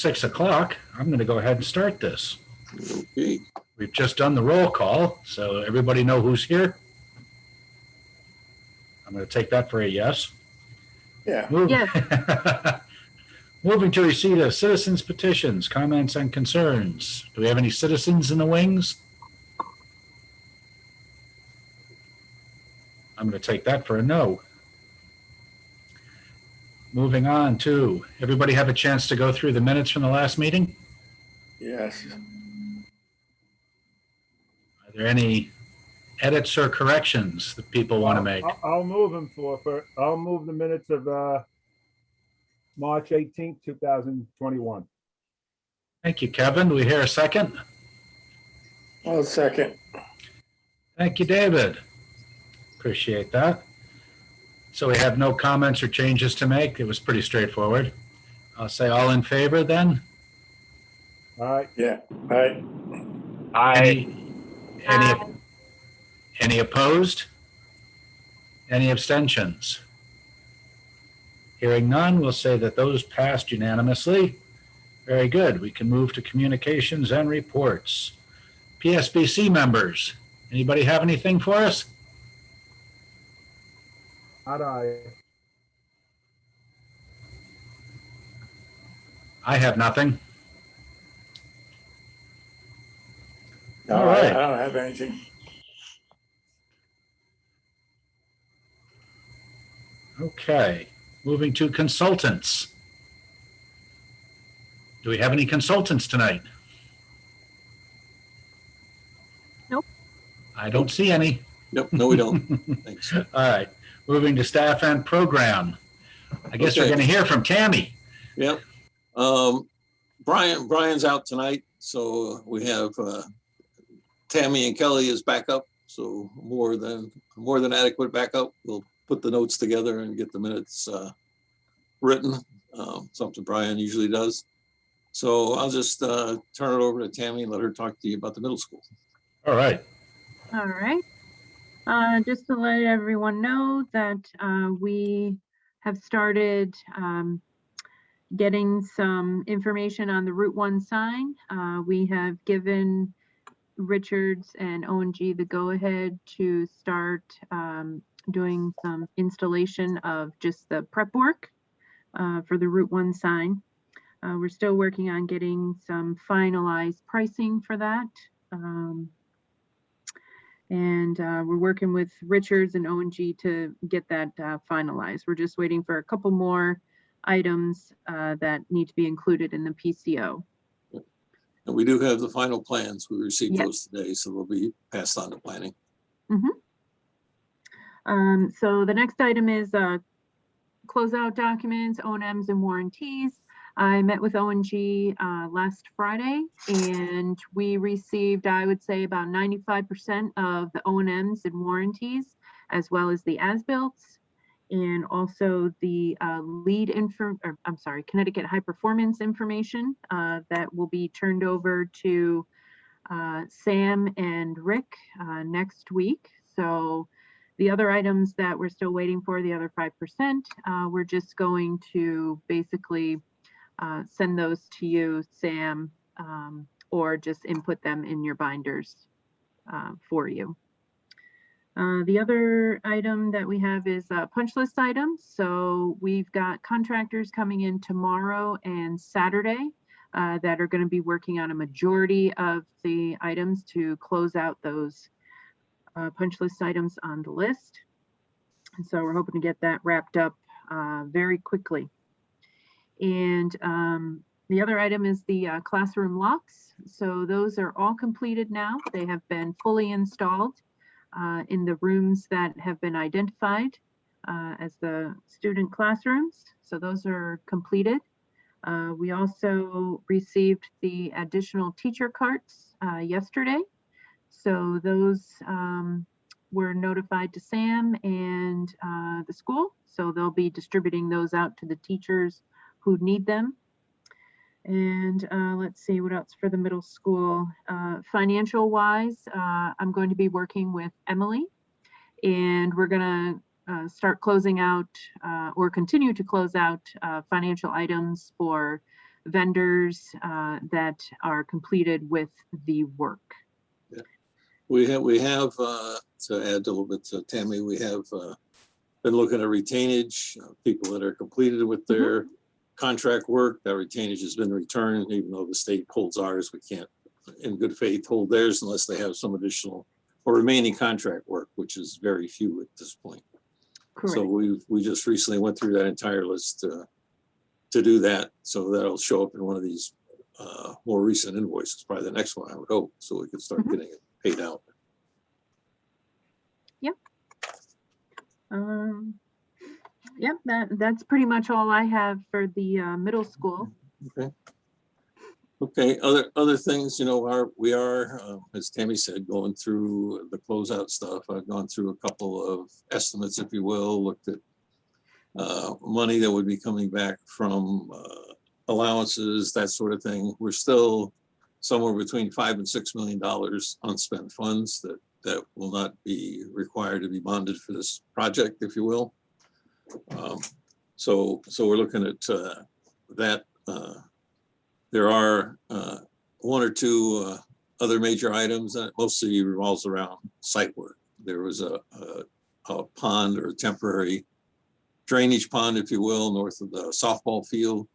6 o'clock. I'm going to go ahead and start this. Okay. We've just done the roll call, so everybody know who's here. I'm going to take that for a yes. Yeah. Moving to receipt of citizens' petitions, comments, and concerns. Do we have any citizens in the wings? I'm going to take that for a no. Moving on to, everybody have a chance to go through the minutes from the last meeting? Yes. Are there any edits or corrections that people want to make? I'll move them I'll move the minutes of March 18th, 2021. Thank you, Kevin. Do we hear a second? I'll second. Thank you, David. Appreciate that. So we have no comments or changes to make. It was pretty straightforward. I'll say all in favor then. All right. Yeah. Aye. Any opposed? Any abstentions? Hearing none, we'll say that those passed unanimously. Very good. We can move to communications and reports. PSBC members, anybody have anything for us? Aye. I have nothing. No, All right. I don't have anything. Okay, moving to consultants. Do we have any consultants tonight? Nope. I don't see any. Nope. No, we don't. Thanks. All right, moving to staff and program. I guess we're Okay. going to hear from Tammy. Yep. Brian's out tonight, so we have Tammy and Kelly as backup. So more than adequate backup. We'll put the notes together and get the minutes written. Something Brian usually does. So I'll just turn it over to Tammy and let her talk to you about the middle school. All right. All right. Just to let everyone know that we have started getting some information on the Route 1 sign. We have given Richards and O&G the go-ahead to start doing some installation of just the prep work for the Route 1 sign. We're still working on getting some finalized pricing for that. And we're working with Richards and O&G to get that finalized. We're just waiting for a couple more items that need to be included in the PCO. And we do have the final plans. We received Yes. those today, so they'll be passed on to planning. So the next item is closeout documents, O&Ms, and warranties. I met with O&G last Friday, and we received, I would say, about 95% of the O&Ms and warranties, as well as the as-built, and also the Connecticut High Performance information that will be turned over to Sam and Rick next week. So the other items that we're still waiting for, the other 5%, we're just going to basically send those to you, Sam, or just input them in your binders for you. The other item that we have is punch list items. So we've got contractors coming in tomorrow and Saturday that are going to be working on a majority of the items to close out those punch list items on the list. And so we're hoping to get that wrapped up very quickly. And the other item is the classroom locks. So those are all completed now. They have been fully installed in the rooms that have been identified as the student classrooms. So those are completed. We also received the additional teacher carts yesterday. So those were notified to Sam and the school. So they'll be distributing those out to the teachers who need them. And let's see what else for the middle school. Financial wise, I'm going to be working with Emily, and we're going to start closing out or continue to close out financial items for vendors that are completed with the work. We have to add a little bit to Tammy, we have been looking at retainage, people that are completed with their contract work. That retainage has been returned, even though the state holds ours. We can't, in good faith, hold theirs unless they have some additional or remaining contract work, which is very few at this point. Correct. So we just recently went through that entire list to do that. So that'll show up in one of these more recent invoices, probably the next one, I would hope, so we can start getting it paid out. Yep. Yep, that's pretty much all I have for the middle school. Okay. Okay, other things, you know, we are, as Tammy said, going through the closeout stuff. I've gone through a couple of estimates, if you will, looked at money that would be coming back from allowances, that sort of thing. We're still somewhere between $5 and $6 million unspent funds that will not be required to be bonded for this project, if you will. So we're looking at that. There are one or two other major items that mostly revolves around site work. There was a pond or a temporary drainage pond, if you will, north of the softball field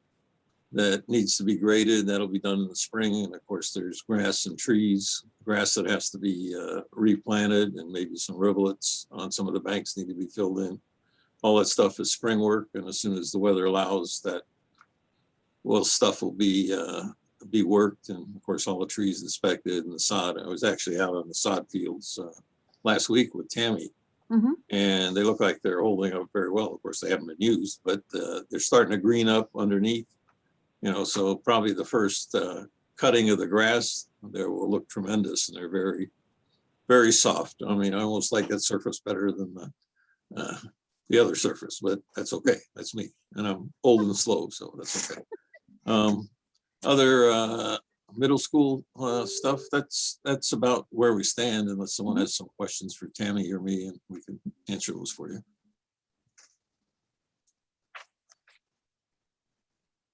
that needs to be graded. That'll be done in the spring. And of course, there's grass and trees, grass that has to be replanted, and maybe some rivulets on some of the banks need to be filled in. All that stuff is spring work. And as soon as the weather allows, that stuff will be worked, and of course all the trees inspected and the sod. I was actually out on the sod fields last week with Tammy, and they look like they're holding up very well. Of course, they haven't been used, but they're starting to green up underneath. You know, so probably the first cutting of the grass there will look tremendous, and they're very, very soft. I mean, I almost like that surface better than the other surface, but that's okay. That's me, and I'm old and slow, so that's okay. Other middle school stuff, that's about where we stand, unless someone has some questions for Tammy or me, and we can answer those for you.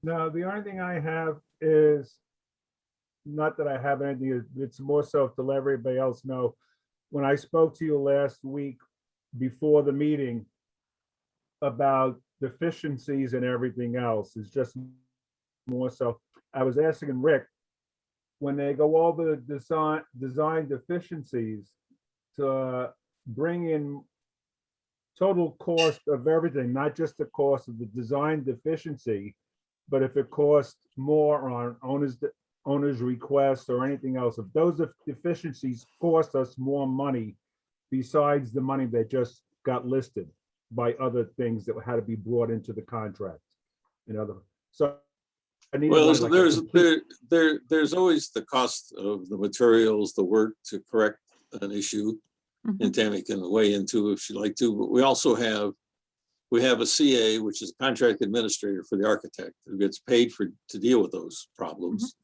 No, the only thing I have is, not that I have anything, it's more so to let everybody else know. When I spoke to you last week before the meeting about deficiencies and everything else, is just more so, I was asking Rick, when they go over the design deficiencies, to bring in total cost of everything, not just the cost of the design deficiency, but if it costs more on owner's request or anything else, if those deficiencies cost us more money besides the money that just got listed by other things that had to be brought into the contract, so I need. Well, there's always the cost of the materials, the work to correct an issue, and Tammy can weigh into if she'd like to. But we also have a CA, which is a contract administrator for the architect, who gets paid to deal with those problems.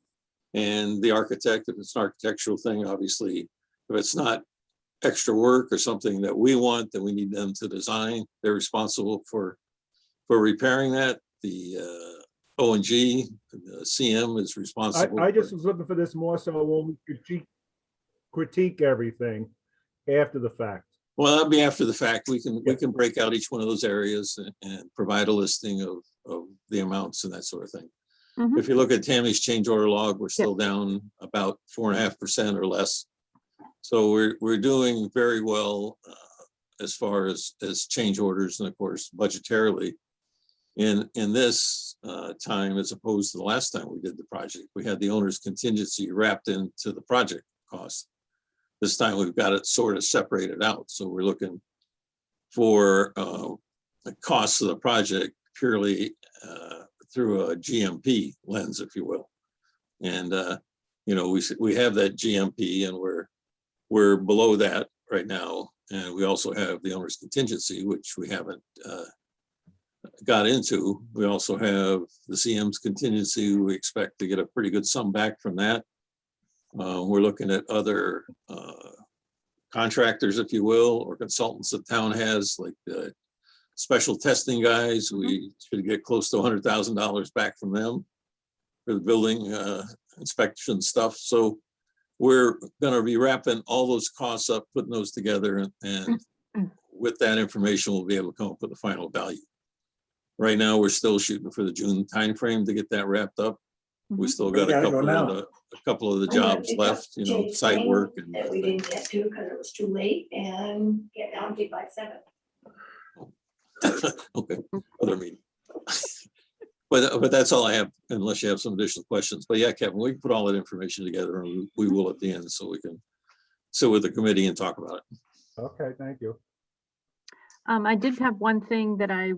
And the architect, if it's an architectural thing, obviously, if it's not extra work or something that we want, then we need them to design. They're responsible for repairing that. The O&G, the CM is responsible. I just was looking for this more so when we critique everything after the fact. Well, that'd be after the fact. We can break out each one of those areas and provide a listing of the amounts and that sort of thing. If you look at Tammy's change order log, we're still down about 4.5% or less. So we're doing very well as far as change orders, and of course budgetarily. In this time, as opposed to the last time we did the project, we had the owner's contingency wrapped into the project cost. This time we've got it sort of separated out. So we're looking for the costs of the project purely through a GMP lens, if you will. And we have that GMP, and we're below that right now. And we also have the owner's contingency, which we haven't got into. We also have the CM's contingency. We expect to get a pretty good sum back from that. We're looking at other contractors, if you will, or consultants the town has, like the special testing guys. We should get close to $100,000 back from them. the building inspection stuff. So we're gonna be wrapping all those costs up, putting those together, and with that information, we'll be able to come up with a final value. Right now, we're still shooting for the June timeframe to get that wrapped up. We still got a couple of the jobs left, you know, site work and that we didn't get to because it was too late and get down to by 7. okay, other meeting. But that's all I have, unless you have some additional questions. But yeah, Kevin, we can put all that information together, and we will at the end, so we can sit with the committee and talk about it. Okay, thank you. I did have one thing that I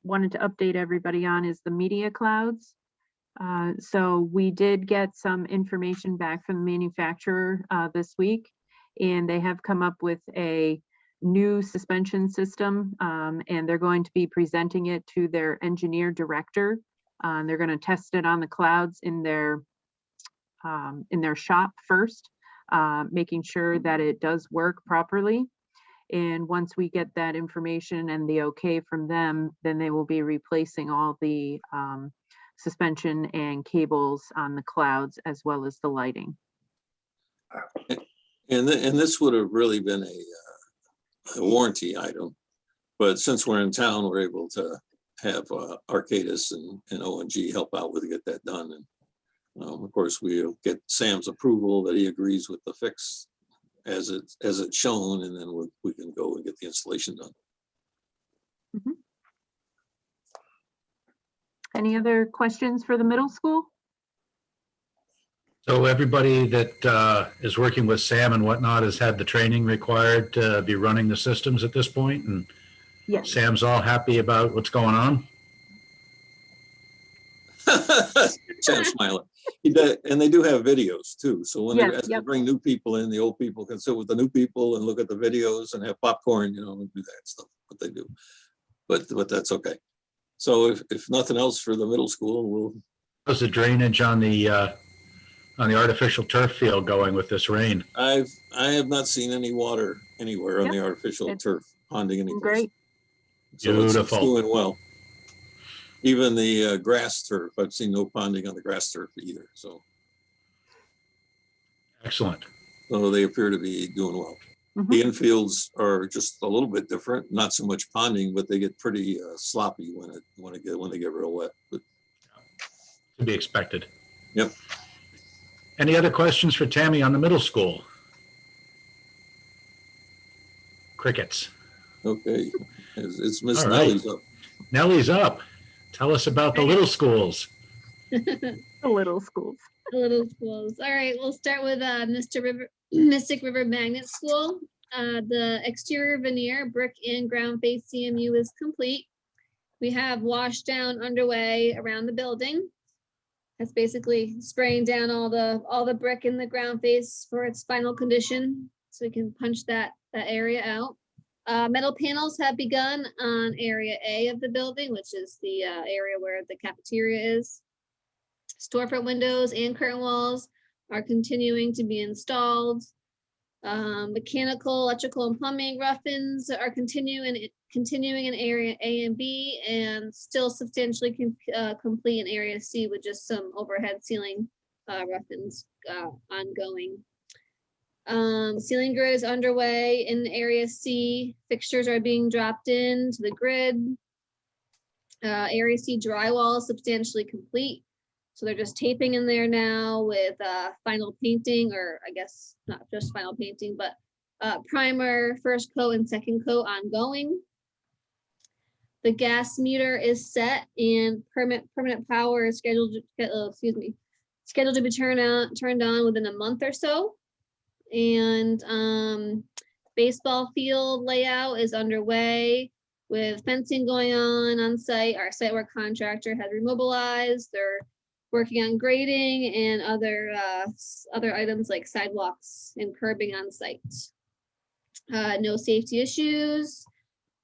wanted to update everybody on is the media clouds. So we did get some information back from the manufacturer this week, and they have come up with a new suspension system, and they're going to be presenting it to their engineer director. They're going to test it on the clouds in their shop first, making sure that it does work properly. And once we get that information and the okay from them, then they will be replacing all the suspension and cables on the clouds, as well as the lighting. And this would have really been a warranty item, but since we're in town, we're able to have Arcadis and O&G help out with get that done. And of course, we'll get Sam's approval that he agrees with the fix as it's shown, and then we can go and get the installation done. Mm-hmm. Any other questions for the middle school? So everybody that is working with Sam and whatnot has had the training required to be running the systems at this point, and Yes. Sam's all happy about what's going on? Sam's smiling. He does, and they do have videos too. So when Yes, they bring new people in, the old people can sit with the new people and look at the videos and have popcorn, you know, and do that stuff, what they do. But that's okay. So if nothing else for the middle school, we'll. How's the drainage on the artificial turf field going with this rain? I have not seen any water anywhere on the artificial turf ponding anything. Great. So Beautiful. it's doing well. Even the grass turf, I've seen no ponding on the grass turf either. So Excellent. so they appear to be doing well. Mhm. The infields are just a little bit different, not so much ponding, but they get pretty sloppy when they get real wet. But To be expected. Yep. Any other questions for Tammy on the middle school? Crickets. okay, it's Miss All right. Nellie's up. Nellie's up. Tell us about the little schools. The little schools. The little schools. All right, we'll start with Mystic River Magnet School. The exterior veneer, brick and ground face CMU is complete. We have wash down underway around the building. That's basically spraying down all the brick in the ground face for its final condition, so we can punch that area out. Metal panels have begun on area A of the building, which is the area where the cafeteria is. Storefront windows and curtain walls are continuing to be installed. Mechanical, electrical, and plumbing rough-ins are continuing in area A and B, and still substantially complete in area C with just some overhead ceiling rough-ins ongoing. Ceiling grid is underway in area C. Fixtures are being dropped into the grid. Area C drywall is substantially complete. So they're just taping in there now with final painting, or I guess not just final painting, but primer, first coat and second coat ongoing. The gas meter is set and permanent power is scheduled to be turned on within a month or so. And baseball field layout is underway with fencing going on site. Our site work contractor has remobilized. They're working on grading and other items like sidewalks and curbing on site. No safety issues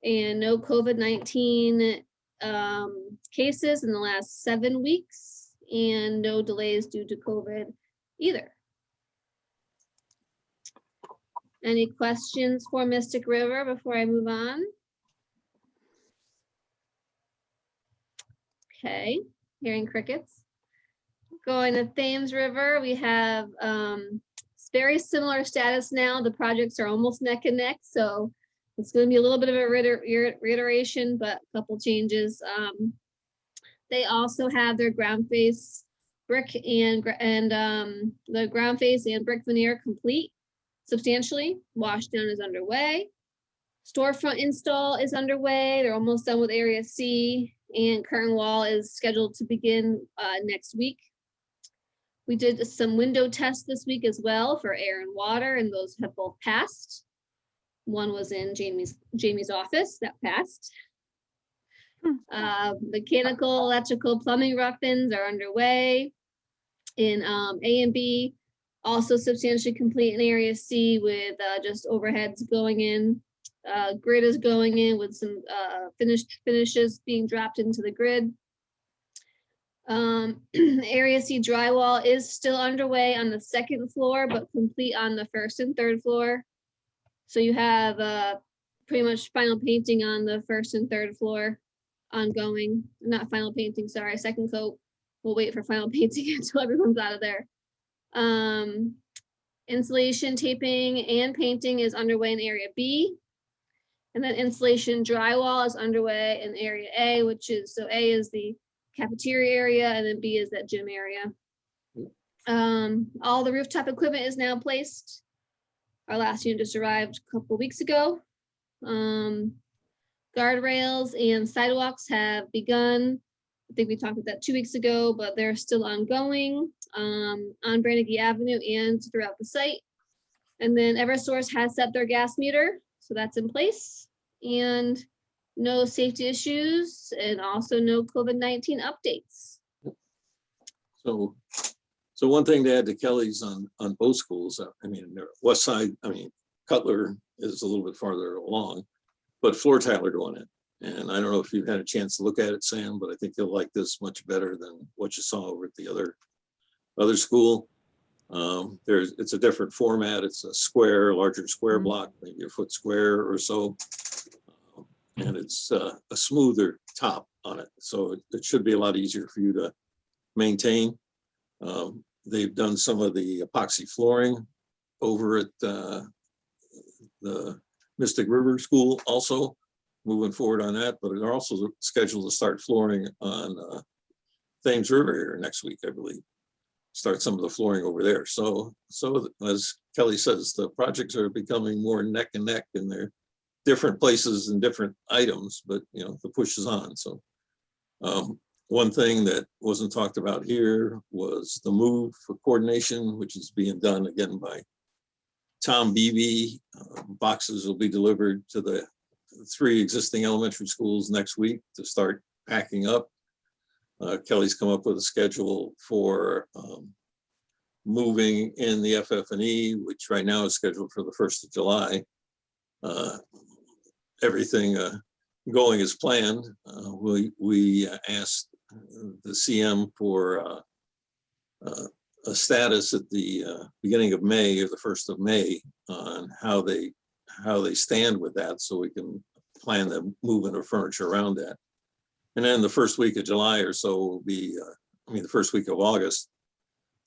and no COVID-19 cases in the last 7 weeks, and no delays due to COVID either. Any questions for Mystic River before I move on? Okay, hearing crickets. Going to Thames River, we have very similar status now. The projects are almost neck and neck, so it's going to be a little bit of a reiteration, but a couple changes. They also have their ground face brick and the ground face and brick veneer complete substantially. Wash down is underway. Storefront install is underway. They're almost done with Area C, and curtain wall is scheduled to begin next week. We did some window tests this week as well for air and water, and those have both passed. One was in Jamie's office, that passed. Mechanical, electrical, plumbing rough-ins are underway in A and B. Also substantially complete in Area C with just overheads going in. Grid is going in with some finishes being dropped into the grid. Area C drywall is still underway on the second floor, but complete on the first and third floor. So you have pretty much final painting on the first and third floor ongoing. Not final painting, sorry, second coat. We'll wait for final painting until everyone's out of there. Insulation, taping, and painting is underway in Area B. And then insulation drywall is underway in Area A, which is, so A is the cafeteria area, and then B is that gym area. All the rooftop equipment is now placed. Our last unit just arrived a couple weeks ago. Guardrails and sidewalks have begun. I think we talked about that 2 weeks ago, but they're still ongoing on Brannigy Avenue and throughout the site. And then Eversource has set their gas meter, so that's in place. And no safety issues, and also no COVID-19 updates. So one thing to add to Kelly's on both schools, I mean, west side, I mean, Cutler is a little bit farther along, but floor tile are going in. And I don't know if you've had a chance to look at it, Sam, but I think you'll like this much better than what you saw over at the other school. It's a different format. It's a square, larger square block, maybe a foot square or so. And it's a smoother top on it. So it should be a lot easier for you to maintain. They've done some of the epoxy flooring over at the Mystic River School also, moving forward on that, but they're also scheduled to start flooring on Thames River here next week, I believe. Start some of the flooring over there. So as Kelly says, the projects are becoming more neck and neck, and they're different places and different items, but you know, the push is on. So one thing that wasn't talked about here was the move for coordination, which is being done again by Tom Beebe. Boxes will be delivered to the 3 existing elementary schools next week to start packing up. Kelly's come up with a schedule for moving in the FF&E, which right now is scheduled for the 1st of July. Everything going as planned. We asked the CM for a status at the beginning of May or the 1st of May on how they stand with that, so we can plan the movement of furniture around that. And then the first week of July or so will be, the first week of August,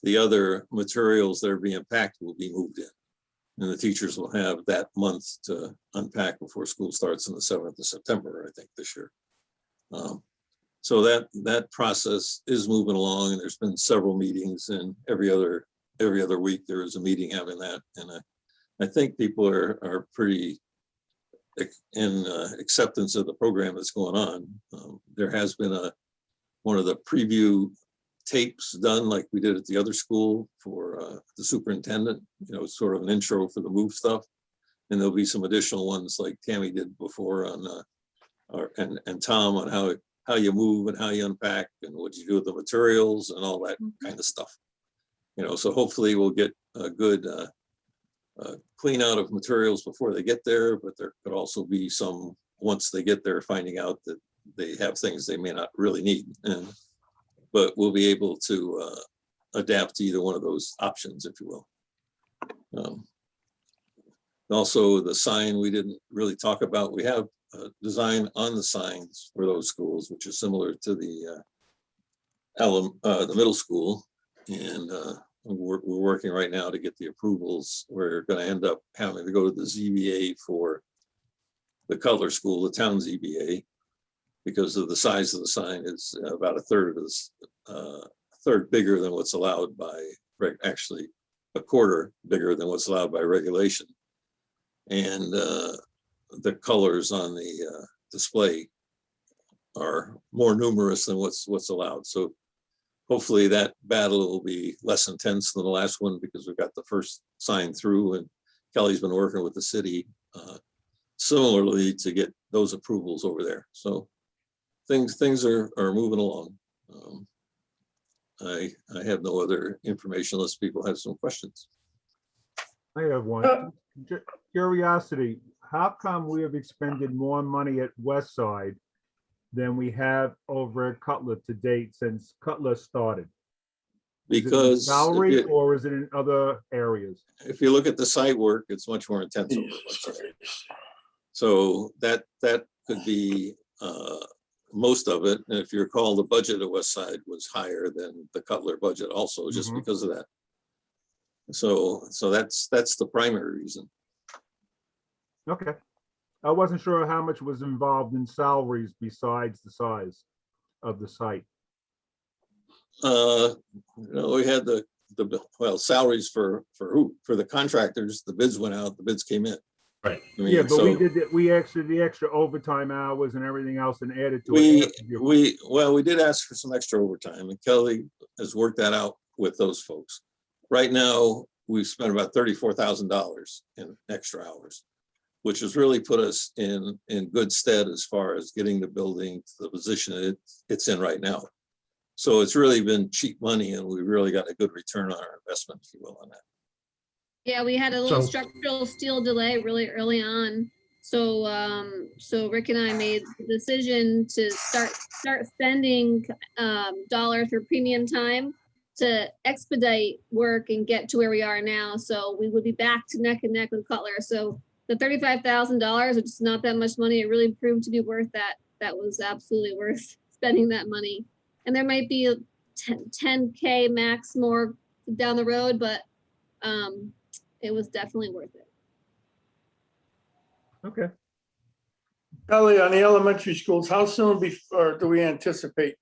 the other materials that are being packed will be moved in. And the teachers will have that month to unpack before school starts on the 7th of September, I think, this year. So that process is moving along, and there's been several meetings, and every other week there is a meeting having that. And I think people are pretty in acceptance of the program that's going on. There has been one of the preview tapes done like we did at the other school for the superintendent, sort of an intro for the move stuff. And there'll be some additional ones like Tammy did before on, and Tom on how you move and how you unpack and what you do with the materials and all that kind of stuff. So hopefully we'll get a good clean out of materials before they get there, but there could also be some, once they get there, finding out that they have things they may not really need. But we'll be able to adapt to either one of those options, if you will. Also, the sign we didn't really talk about. We have a design on the signs for those schools, which is similar to the middle school. And we're working right now to get the approvals. We're going to end up having to go to the ZBA for the Cutler School, the town ZBA, because of the size of the sign is about a third bigger than what's allowed by, actually a quarter bigger than what's allowed by regulation. And the colors on the display are more numerous than what's allowed. So hopefully that battle will be less intense than the last one, because we've got the first sign through, and Kelly's been working with the city similarly to get those approvals over there. So things are moving along. I have no other information unless people have some questions. I have one. Curiosity, how come we have expended more money at West Side than we have over at Cutler to date since Cutler started? Is it in Because salary, or is it in other areas? if you look at the site work, it's much more intense over the West Side. So that could be most of it. And if you recall, the budget at West Side was higher than the Cutler budget also, just Mhm. because of that. So that's the primary reason. Okay. I wasn't sure how much was involved in salaries besides the size of the site. We had the salaries for who? For the contractors. The bids went out, the bids came in. Right. I mean, Yeah, but so we did, the extra overtime hours and everything else and added to it. we did ask for some extra overtime, and Kelly has worked that out with those folks. Right now, we've spent about $34,000 in extra hours, which has really put us in good stead as far as getting the building to the position it's in right now. So it's really been cheap money, and we really got a good return on our investment, if you will, on that. Yeah, we had a little So- structural steel delay really early on. So Rick and I made the decision to start spending dollars for premium time to expedite work and get to where we are now. So we would be back to neck and neck with Cutler. So the $35,000, which is not that much money, it really proved to be worth that. That was absolutely worth spending that money. And there might be a 10K max more down the road, but it was definitely worth it. Okay. Kelly, on the elementary schools, how soon before do we anticipate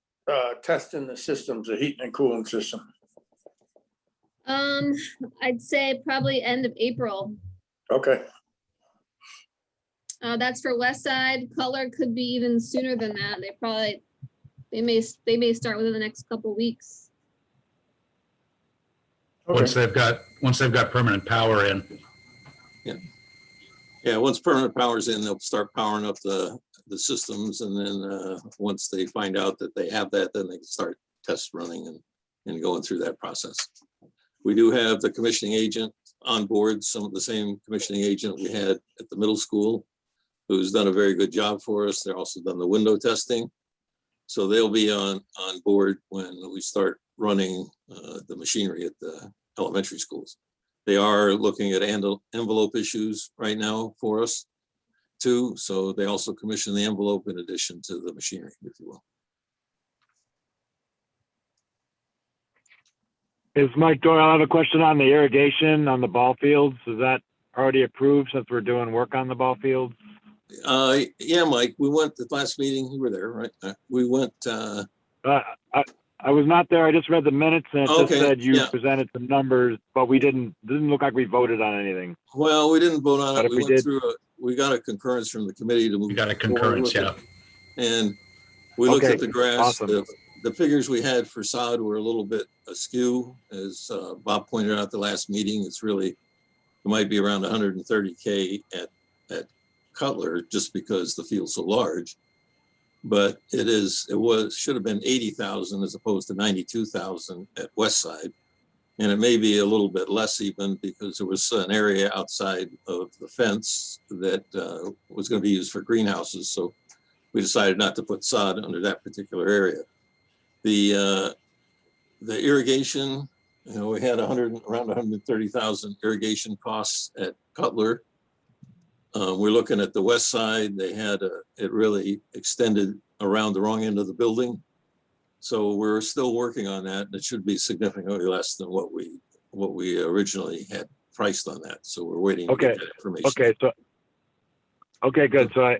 testing the systems, the heating and cooling system? I'd say probably end of April. Okay, That's for West Side. Cutler could be even sooner than that. They may start within the next couple weeks. Once okay, they've got permanent power in. Yeah, once permanent power's in, they'll start powering up the systems, and then once they find out that they have that, then they can start test running and going through that process. We do have the commissioning agent on board, some of the same commissioning agent we had at the middle school, who's done a very good job for us. They're also done the window testing. So they'll be on board when we start running the machinery at the elementary schools. They are looking at envelope issues right now for us too. So they also commission the envelope in addition to the machinery, if you will. Is Mike Doyle? I have a question on the irrigation on the ball fields. Is that already approved since we're doing work on the ball fields? Yeah, Mike, we went to the last meeting. You were there, right? We went. I was not there. I just read the minutes and it just Okay, said you yeah. presented some numbers, but we didn't look like we voted on anything. Well, we didn't vote on But it. if We we went did- through we got a concurrence from the committee to move. We got a forward concurrence, with it. yeah. And we looked Okay, at the grass. awesome. The figures we had for sod were a little bit askew, as Bob pointed out the last meeting. It's really, it might be around 130K at Cutler, just because the field's so large. But should have been 80,000 as opposed to 92,000 at West Side. And it may be a little bit less even, because there was an area outside of the fence that was going to be used for greenhouses. So we decided not to put sod under that particular area. The irrigation, we had around 130,000 irrigation costs at Cutler. We're looking at the West Side. They had it really extended around the wrong end of the building. So we're still working on that. It should be significantly less than what we originally had priced on that. So we're waiting to get that information. Okay, so, okay, good. So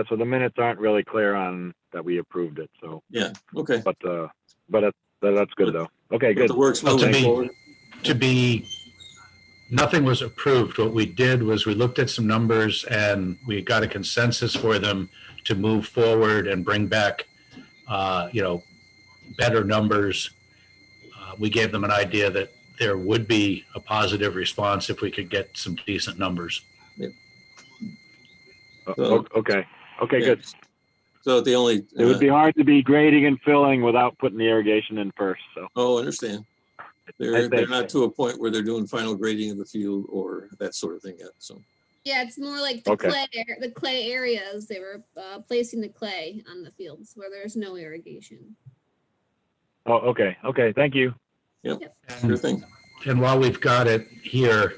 so the minutes aren't really clear on that we approved it, so. Yeah, okay. But that's good though. Okay, But good. the work's Well, moving forward. Nothing was approved. What we did was we looked at some numbers and we got a consensus for them to move forward and bring back, better numbers. We gave them an idea that there would be a positive response if we could get some decent numbers. Okay, good. So the only, It would be hard to be grading and filling without putting the irrigation in first, so. oh, I understand. They're not to a point where they're doing final grading of the field or that sort of thing yet, so. Yeah, it's more like the Okay. clay areas. They were placing the clay on the fields where there's no irrigation. Oh, okay, thank you. Sure thing. And while we've got it here,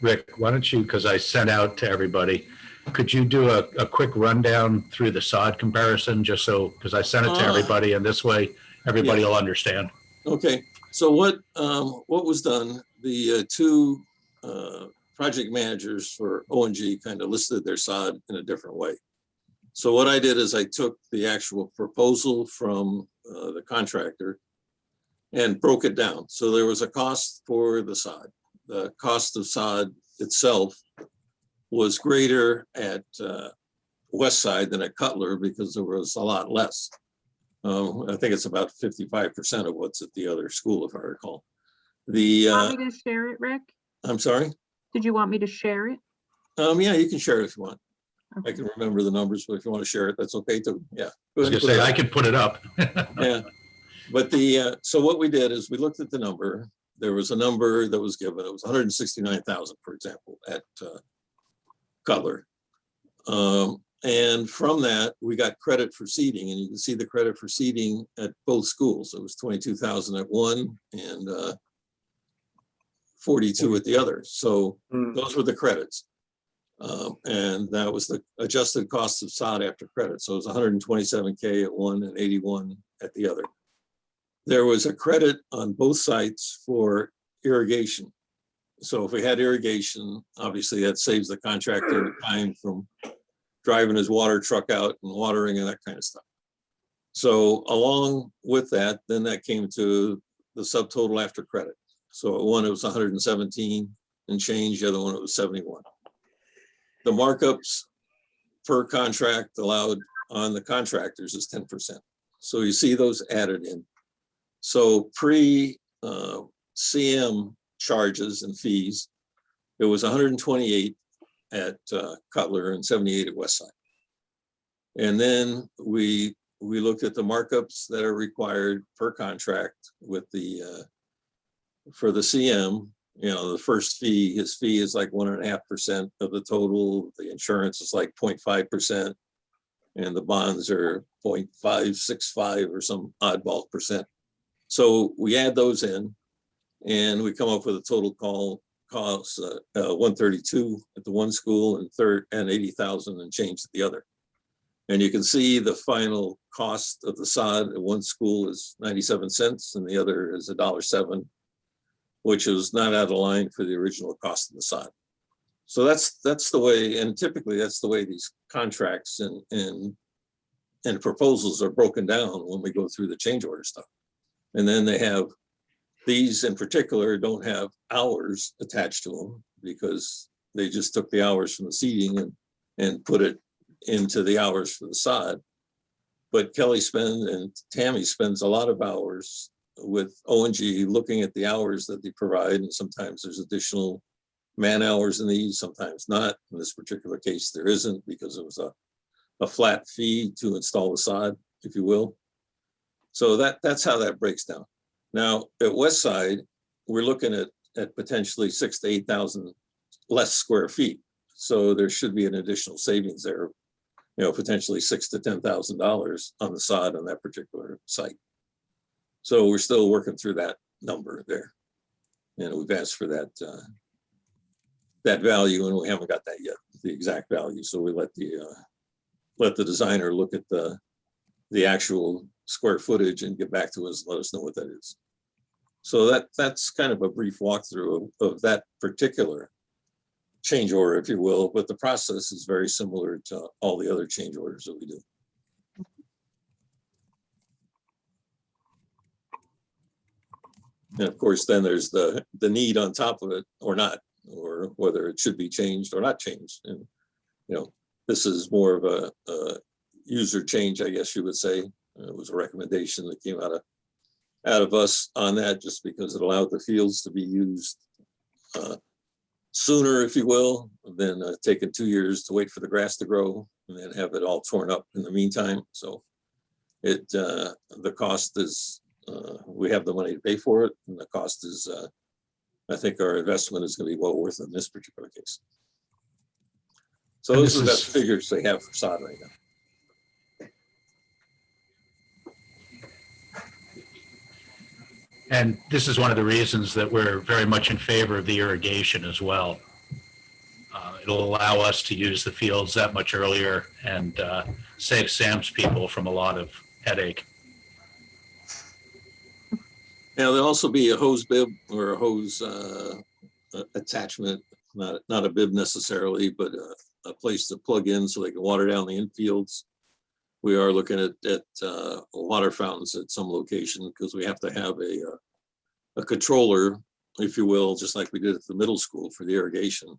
Rick, why don't you, because I sent out to everybody, could you do a quick rundown through the sod comparison, just so, because I sent it to everybody, and this way everybody will understand. Okay, so what was done, the two project managers for O&G kind of listed their sod in a different way. So what I did is I took the actual proposal from the contractor and broke it down. So there was a cost for the sod. The cost of sod itself was greater at West Side than at Cutler because there was a lot less. I think it's about 55% of what's at the other school, if I recall. You want me to share it, Rick? I'm sorry? Did you want me to share it? Yeah, you can share it if you want. Okay. I can remember the numbers, but if you want to share it, that's okay too. Yeah. I was gonna say, I could put it up. Yeah. But so what we did is we looked at the number. There was a number that was given. It was 169,000, for example, at Cutler. And from that, we got credit for seeding, and you can see the credit for seeding at both schools. It was 22,000 at one and 42 at the other. So those were the credits. And that was the adjusted cost of sod after credit. So it was 127K at one and 81 at the other. There was a credit on both sites for irrigation. So if we had irrigation, obviously that saves the contractor time from driving his water truck out and watering and that kind of stuff. So along with that, then that came to the subtotal after credit. So at one, it was 117 and change, the other one, it was 71. The markups per contract allowed on the contractors is 10%. So you see those added in. So pre-CM charges and fees, it was 128 at Cutler and 78 at Westside. And then we looked at the markups that are required per contract with the for the CM. The first fee, his fee is like 1.5% of the total. The insurance is like 0.5%, and the bonds are 0.565 or some oddball percent. So we add those in, and we come up with a total cost 132 at the one school and 80,000 and change at the other. And you can see the final cost of the sod at one school is 97 cents and the other is $1.07, which is not out of line for the original cost of the sod. So that's the way, and typically that's the way these contracts and proposals are broken down when we go through the change order stuff. And then they have, these in particular don't have hours attached to them because they just took the hours from the seeding and put it into the hours for the sod. But Kelly and Tammy spends a lot of hours with O&G looking at the hours that they provide, and sometimes there's additional man hours in these, sometimes not. In this particular case, there isn't because it was a flat fee to install the sod, if you will. So that's how that breaks down. Now at Westside, we're looking at potentially 6,000 to 8,000 less square feet. So there should be an additional savings there, potentially $6,000 to $10,000 on the sod on that particular site. So we're still working through that number there. And we've asked for that value, and we haven't got that yet, the exact value. So we let the designer look at the actual square footage and get back to us, let us know what that is. So that's kind of a brief walkthrough of that particular change order, if you will, but the process is very similar to all the other change orders that we do. And of course, then there's the need on top of it or not, or whether it should be changed or not changed. And, you know, this is more of a user change, I guess you would say. It was a recommendation that came out of us on that, just because it allowed the fields to be used sooner, if you will, than taking 2 years to wait for the grass to grow and then have it all torn up in the meantime. So the cost is, we have the money to pay for it, and the cost is, I think our investment is going to be well worth it in this particular case. So those are the best figures they have for sod right now. And this is one of the reasons that we're very much in favor of the irrigation as well. It'll allow us to use the fields that much earlier and save Sam's people from a lot of headache. Now, there'll also be a hose bib or a hose attachment, not a bib necessarily, but a place to plug in so they can water down the infields. We are looking at water fountains at some location because we have to have a controller, if you will, just like we did at the middle school for the irrigation,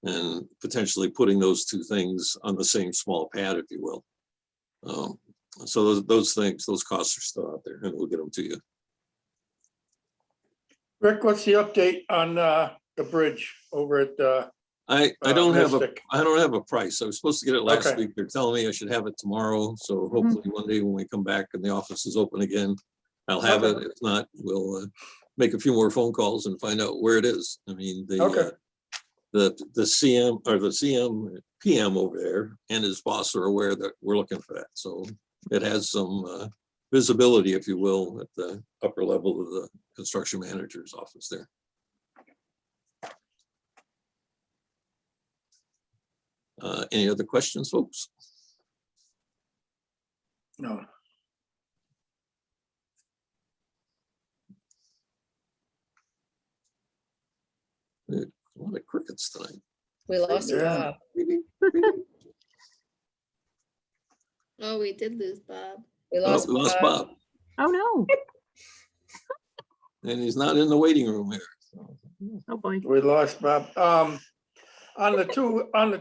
and potentially putting those two things on the same small pad, if you will. So those things, those costs are still out there, and we'll get them to you. Rick, what's the update on the bridge over at I don't have Mystic? I don't have a price. I was supposed to get it last Okay. week. They're telling me I should have it tomorrow. So hopefully one day when we come back and the office is open again, I'll have Okay. it. If not, we'll make a few more phone calls and find out where it is. I mean, Okay. the CM or the PM over there and his boss are aware that we're looking for that. So it has some visibility, if you will, at the upper level of the construction manager's office there. Any other questions, folks? No. A lot of crickets tonight. We lost Yeah. Bob. Oh, we did lose Bob. We Oh, lost we lost Bob. Bob, Oh, no. and he's not in the waiting room here. Oh, boy. We lost Bob. On the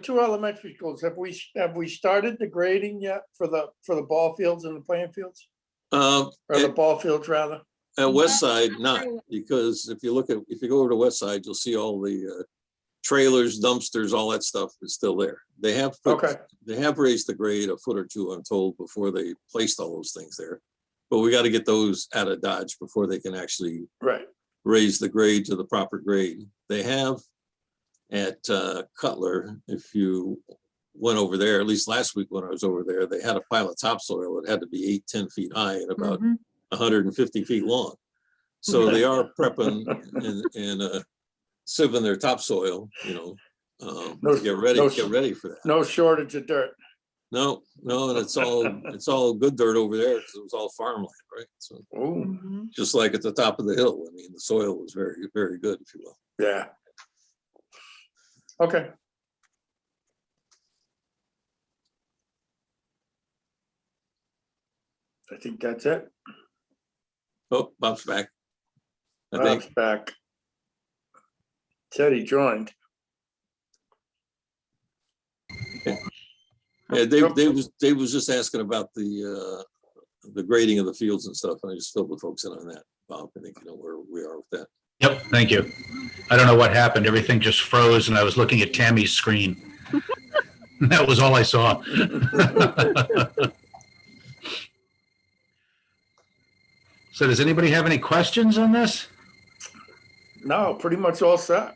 two elementary schools, have we started the grading yet for the ball fields and the playing fields? Or the ball fields rather? At West Side, not, because if you go over to West Side, you'll see all the trailers, dumpsters, all that stuff is still there. They have raised the grade a foot or two, I'm told, before they placed all those things there. But we got to get those out of Dodge before they can actually Right. raise the grade to the proper grade. They have at Cutler, if you went over there, at least last week when I was over there, they had a pile of topsoil. It had to be 8-10 feet high and about 150 feet long. So they are prepping and sieving their topsoil, to get ready for that. No shortage of dirt. No, and it's all good dirt over there because it was all farmland, right? So Ooh, just like at the top of the hill, I mean, the soil was very, very good, if you will. yeah. Okay. I think that's it. Oh, Bob's back. I Bob's think. back. Said he joined. Yeah, Dave was just asking about the grading of the fields and stuff, and I just filled the folks in on that. Bob, I think you know where we are with that. Yep, thank you. I don't know what happened. Everything just froze and I was looking at Tammy's screen. That was all I saw. So does anybody have any questions on this? No, pretty much all set.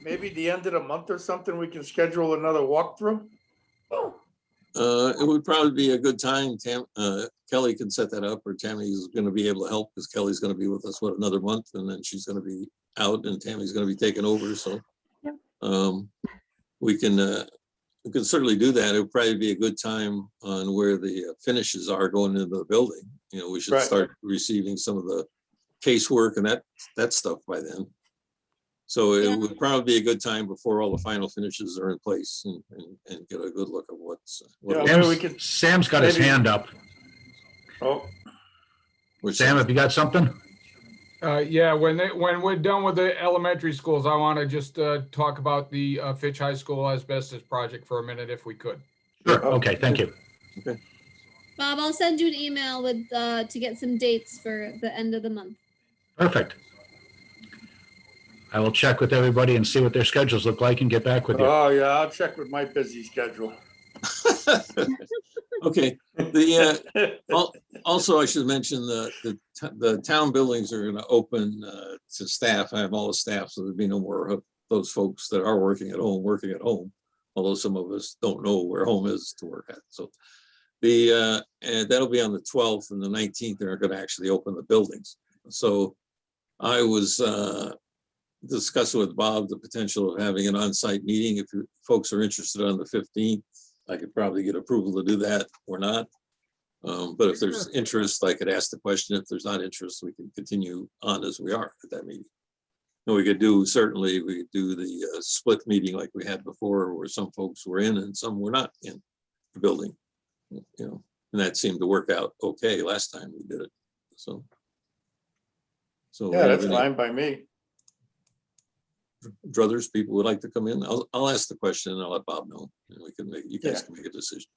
Maybe the end of the month or something, we can schedule another walkthrough. It would probably be a good time. Kelly can set that up, or Tammy's going to be able to help because Kelly's going to be with us another month, and then she's going to be out, and Tammy's going to be taking over. So Yep. we can We could certainly do that. It would probably be a good time on where the finishes are going into the building. You know, we should Right. start receiving some of the casework and that stuff by then. So it Yeah. would probably be a good time before all the final finishes are in place and get a good look at what's. Yeah, maybe we could, Sam's got his maybe- hand up. oh, Sam, have you got something? Yeah, when we're done with the elementary schools, I want to just talk about the Fitch High School asbestos project for a minute, if we could. Sure. Okay, thank you. Bob, I'll send you an email with, to get some dates for the end of the month. Perfect. I will check with everybody and see what their schedules look like and get back with you. oh, yeah, I'll check with my busy schedule. Okay, also I should mention the town buildings are gonna open to staff. I have all the staff, so there'll be no more of those folks that are working at home, although some of us don't know where home is to work at. So and that'll be on the 12th and the 19th, they're gonna actually open the buildings. So I was discussing with Bob the potential of having an on-site meeting. If you folks are interested on the 15th, I could probably get approval to do that or not. But if there's interest, I could ask the question. If there's not interest, we can continue on as we are at that meeting. And we could do, certainly, we could do the split meeting like we had before, where some folks were in and some were not in the building. You know, and that seemed to work out okay last time we did it. So Yeah, that's fine by me. Druthers, people would like to come in. I'll ask the question and I'll let Bob know. And we can make, you guys can make a decision.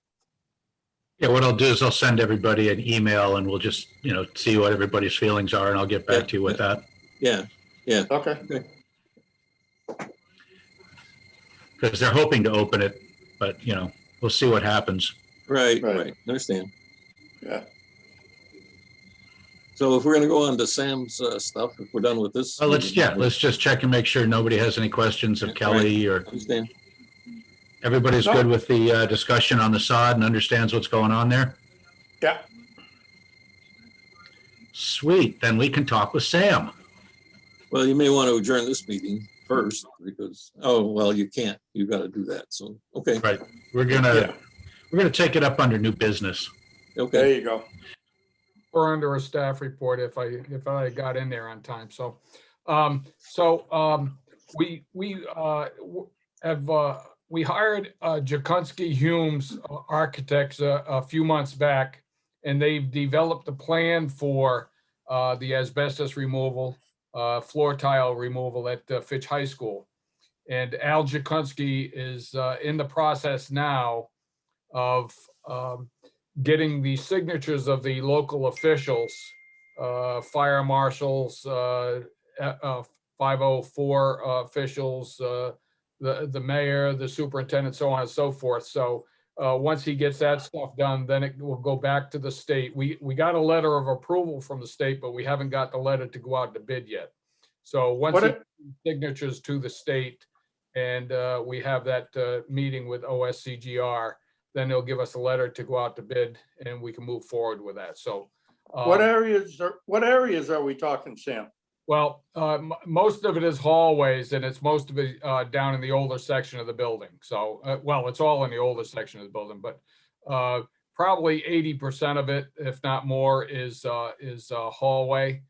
Yeah, what I'll do is I'll send everybody an email and we'll just, see what everybody's feelings are and I'll get back to you with that. Yeah, Okay, Because they're hoping to open it, but, we'll see what happens. right. Right. Understand. yeah. So if we're gonna go on to Sam's stuff, if we're done with this. Well, let's just check and make sure nobody has any questions of Yeah, Kelly or Understand. everybody's good with the discussion on the sod and understands what's going on there. Yeah, Sweet, then we can talk with Sam. Well, you may want to adjourn this meeting first because, you can't. You've got to do that. So, okay. Right. We're gonna take it up under new business. Okay. there you go. Or under a staff report if I got in there on time. So, we hired Jakunski Humes Architects a few months back, and they've developed a plan for the asbestos removal, floor tile removal at Fitch High School. And Al Jakunski is in the process now of getting the signatures of the local officials, fire marshals, 504 officials, the mayor, the superintendent, so on and so forth. So once he gets that stuff done, then it will go back to the state. We got a letter of approval from the state, but we haven't got the letter to go out to bid yet. So once he gets signatures to the state and we have that meeting with OSCGR, then they'll give us a letter to go out to bid and we can move forward with that. So What areas are we talking, Sam? well, most of it is hallways and it's most of it down in the older section of the building. So, it's all in the older section of the building, but probably 80% of it, if not more, is hallway.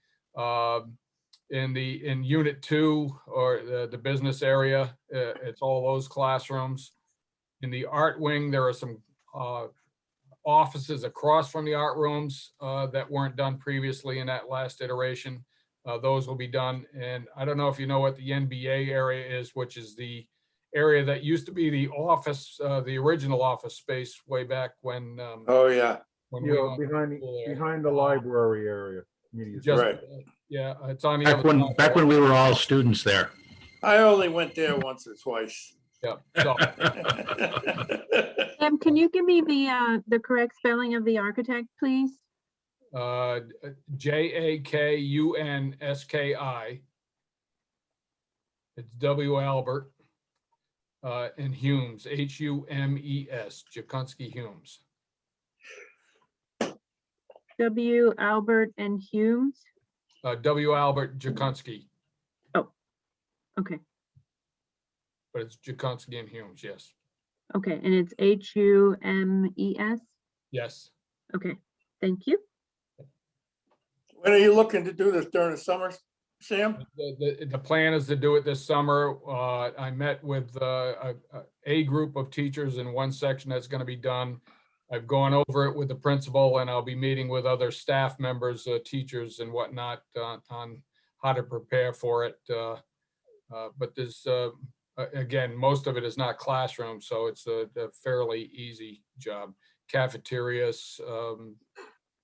In unit 2 or the business area, it's all those classrooms. In the art wing, there are some offices across from the art rooms that weren't done previously in that last iteration. Those will be done. And I don't know if you know what the NBA area is, which is the area that used to be the office, the original office space way back when. Oh, yeah. When Behind the library area. media Just, Right. Yeah, it's on the other side. Back when we were all students there. I only went there once or twice. Yeah. So, Sam, can you give me the correct spelling of the architect, please? Jakunski. It's W. Albert and Humes, Humes, Jakunski Humes. W. Albert and Humes. W. Albert Jakunski, Okay. but it's Jakunski and Humes, yes. Okay, and it's HUMES? Yes. Okay, thank you. When are you looking to do this during the summer, Sam? The plan is to do it this summer. I met with a group of teachers in one section that's going to be done. I've gone over it with the principal, and I'll be meeting with other staff members, teachers and whatnot on how to prepare for it. But there's, again, most of it is not classroom, so it's a fairly easy job. Cafeterias,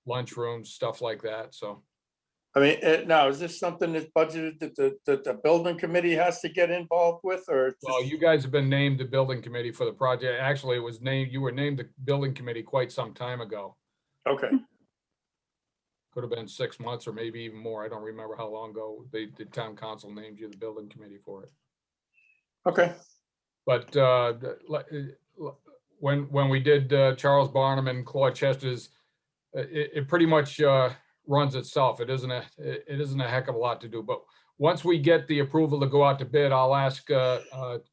lunchrooms, stuff like that, so. I mean, now, is this something that's budgeted that the building committee has to get involved with, or? it's Well, just- you guys have been named the building committee for the project. Actually, it was named, you were named the building committee quite some time ago. Okay, Could have been 6 months or maybe even more. I don't remember how long ago the town council named you the building committee for it. okay, But when we did Charles Barnum and Claude Chester's, it pretty much runs itself. It isn't a heck of a lot to do. But once we get the approval to go out to bid, I'll ask Al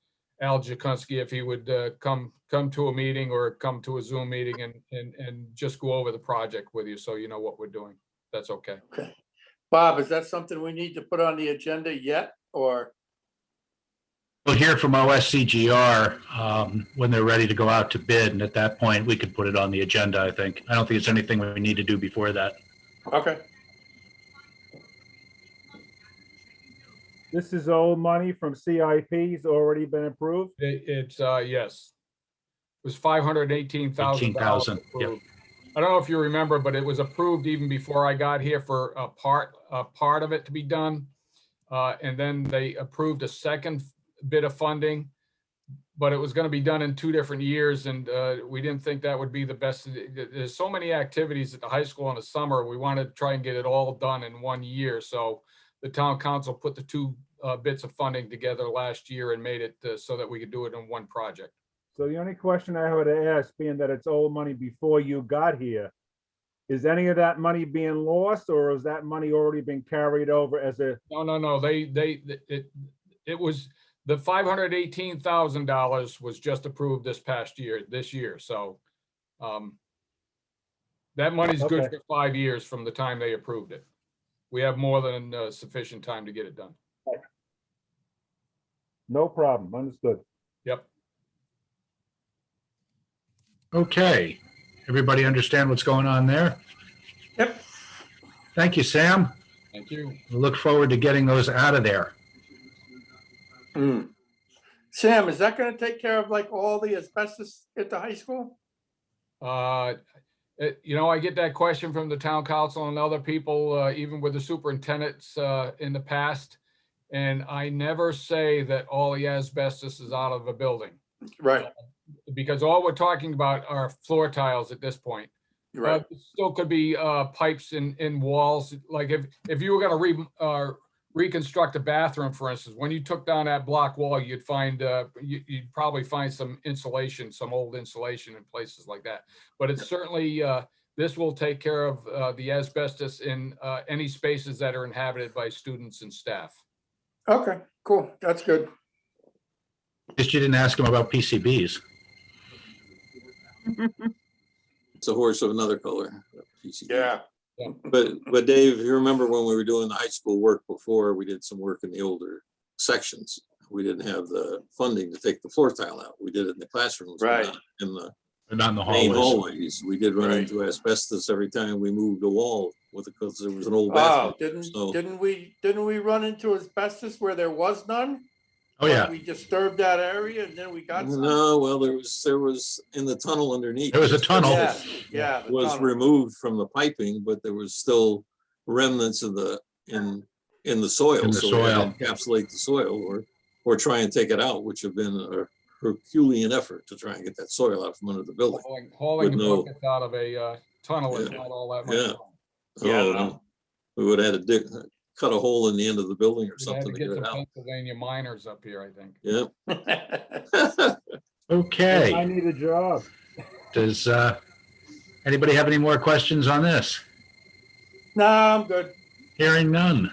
Jakunski if he would come to a meeting or come to a Zoom meeting and just go over the project with you, so you know what we're doing. That's okay. okay. Bob, is that something we need to put on the agenda yet, or? We'll hear from OSCGR when they're ready to go out to bid, and at that point, we could put it on the agenda, I think. I don't think it's anything we need to do before that. Okay, This is old money from CIP's already been approved. It's yes. It was $518,000 18,000, yep. approved. I don't know if you remember, but it was approved even before I got here for a part of it to be done. And then they approved a second bit of funding, but it was going to be done in 2 different years. And we didn't think that would be the best. There's so many activities at the high school in the summer. We wanted to try and get it all done in 1 year. So the town council put the 2 bits of funding together last year and made it so that we could do it in one project. So the only question I would ask, being that it's old money before you got here, is any of that money being lost, or is that money already been carried over as a? No. It was, the $518,000 was just approved this year. So that money's good Okay. for 5 years from the time they approved it. We have more than sufficient time to get it done. No problem, understood. Yep. Okay, everybody understand what's going on there? yep, Thank you, Sam. Thank you. We look forward to getting those out of there. Sam, is that gonna take care of like all the asbestos at the high school? I get that question from the town council and other people, even with the superintendents in the past. And I never say that all the asbestos is out of a building, Right, because all we're talking about are floor tiles at this point. right, It still could be pipes in walls. Like if you were going to reconstruct a bathroom, for instance, when you took down that block wall, you'd probably find some insulation, some old insulation in places like that. But it's certainly, this will take care of the asbestos in any spaces that are inhabited by students and staff. okay, cool, that's good. Just you didn't ask them about PCBs. It's a horse of another color. PCB. Yeah, But Dave, you remember when we were doing the high school work before, we did some work in the older sections. We didn't have the funding to take the floor tile out. We did it in the classrooms. but Right. not in the But not in the main hallways. hallways. We did run Right. into asbestos every time we moved a wall because there was an old oh, bathroom. So- didn't we run into asbestos where there was none? Oh, yeah. We disturbed that area and then we got some? No, well, there was in the tunnel underneath. There was a tunnel. Yeah, yeah. the Was tunnel. removed from the piping, but there was still remnants of in the soil. In the So we had to soil. encapsulate the soil or try and take it out, which have been a Herculean effort to try and get that soil out from under the building. Hauling With the no- buckets out of a tunnel is Yeah. not all that much. Yeah. fun. Yeah, Oh, no. no. We would have had to cut a hole in the end of the building or We'd have something to to get get some it out. Pennsylvania miners up here, I think. Yeah. I Okay, need a job. does anybody have any more questions on this? No, I'm good. Hearing none.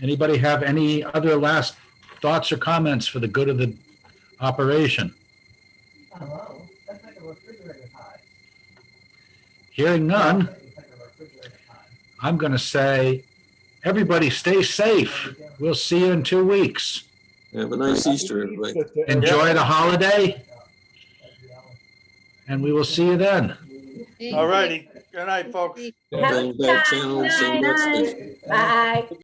Anybody have any other last thoughts or comments for the good of the operation? Hello. Hearing none, I'm going to say, everybody stay safe. We'll see you in 2 weeks. Have a nice Easter, everybody. Enjoy the holiday, and we will see you then. Thank All you. righty. Good night, folks. Same back channel, same back station. Bye.